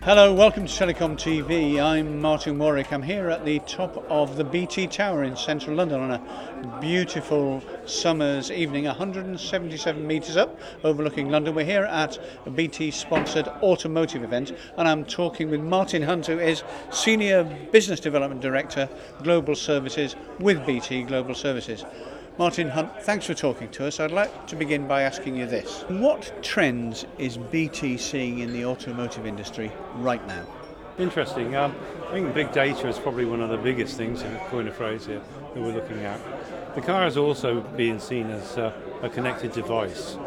Hello, welcome to Telecom TV. I'm Martin Warwick. I'm here at the top of the BT Tower in central London on a beautiful summer's evening, 177 metres up, overlooking London. We're here at a BT-sponsored automotive event, and I'm talking with Martin Hunt, who is Senior Business Development Director, Global Services with BT Global Services. Martin Hunt, thanks for talking to us. I'd like to begin by asking you this. What trends is BT seeing in the automotive industry right now? Interesting. I think big data is probably one of the biggest things, to coin a phrase here, that we're looking at. The car is also being seen as a connected device,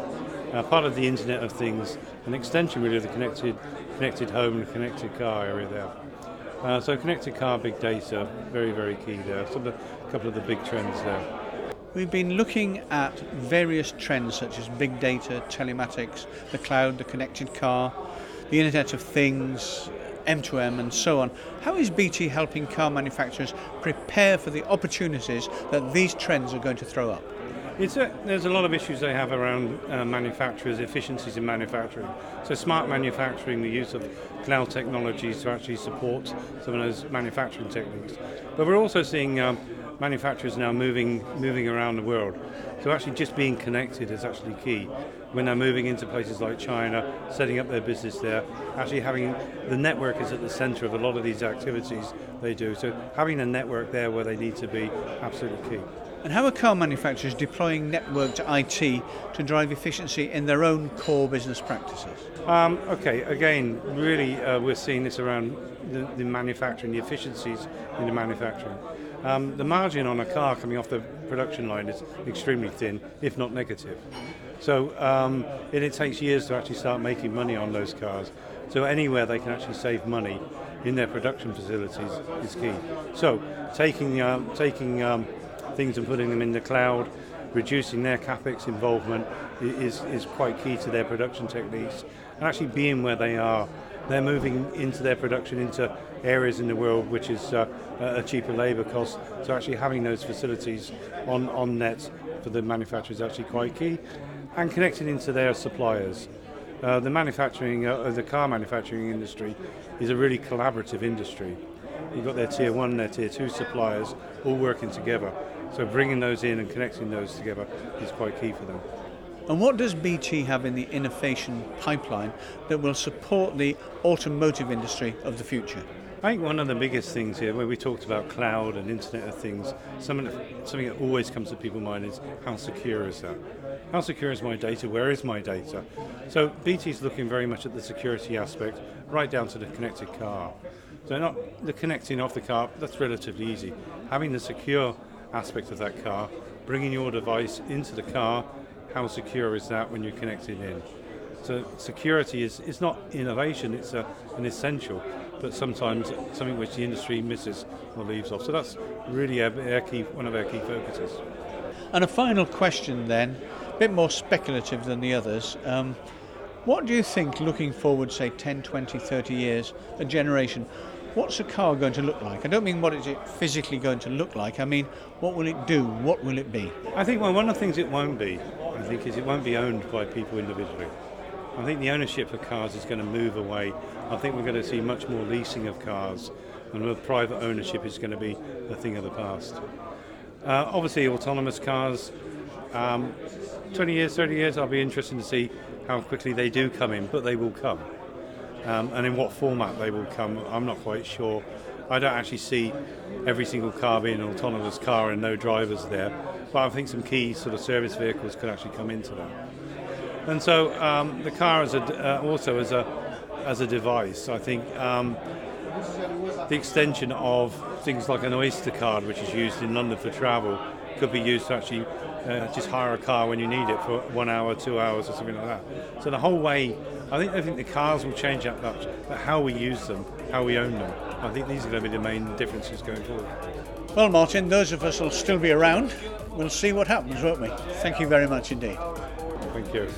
part of the Internet of Things, an extension really of the connected home and connected car area there. So connected car, big data, very, very key there. So a couple of the big trends there. We've been looking at various trends such as big data, telematics, the cloud, the connected car, the Internet of Things, M2M and so on. How is BT helping car manufacturers prepare for the opportunities that these trends are going to throw up? There's a lot of issues they have around manufacturers, efficiencies in manufacturing. So smart manufacturing, the use of cloud technologies to actually support some of those manufacturing techniques. But we're also seeing manufacturers now moving around the world. So actually just being connected is actually key. When they're moving into places like China, setting up their business there, actually having the network is at the centre of a lot of these activities they do. So having a network there where they need to be, absolutely key. And how are car manufacturers deploying networked IT to drive efficiency in their own core business practices? Okay, again, really we're seeing this around the manufacturing, the efficiencies in the manufacturing. The margin on a car coming off the production line is extremely thin, if not negative. So it takes years to actually start making money on those cars. So anywhere they can actually save money in their production facilities is key. So taking things and putting them in the cloud, reducing their capex involvement is quite key to their production techniques, and actually being where they are. They're moving into their production into areas in the world which is a cheaper labour cost, so actually having those facilities on net for the manufacturers is actually quite key, and connecting into their suppliers. The car manufacturing industry is a really collaborative industry. You've got their tier 1 and their tier 2 suppliers all working together. So bringing those in and connecting those together is quite key for them. And what does BT have in the innovation pipeline that will support the automotive industry of the future? I think one of the biggest things here, when we talked about cloud and Internet of Things, something that always comes to people's mind is how secure is that? How secure is my data? Where is my data? So BT is looking very much at the security aspect, right down to the connected car. So not the connecting of the car, that's relatively easy. Having the secure aspect of that car, bringing your device into the car, how secure is that when you're connected in? So security is not innovation, it's an essential, but sometimes something which the industry misses or leaves off. So that's really one of our key focuses. And a final question then, a bit more speculative than the others. What do you think, looking forward, say 10, 20, 30 years, a generation, what's a car going to look like? I don't mean what is it physically going to look like, I mean what will it do, what will it be? I think one of the things it won't be, is it won't be owned by people individually. I think the ownership of cars is going to move away. I think we're going to see much more leasing of cars, and private ownership is going to be a thing of the past. Obviously autonomous cars, 20 years, 30 years, I'll be interested to see how quickly they do come in, but they will come. And in what format they will come, I'm not quite sure. I don't actually see every single car being an autonomous car and no drivers there, but I think some key sort of service vehicles could actually come into that. And so the car also as a device, I think the extension of things like an Oyster card, which is used in London for travel, could be used to actually just hire a car when you need it for 1 hour, 2 hours or something like that. So the whole way, I think the cars will change that much, but how we use them, how we own them, I think these are going to be the main differences going forward. Well, Martin, those of us will still be around. We'll see what happens, won't we? Thank you very much indeed. Thank you.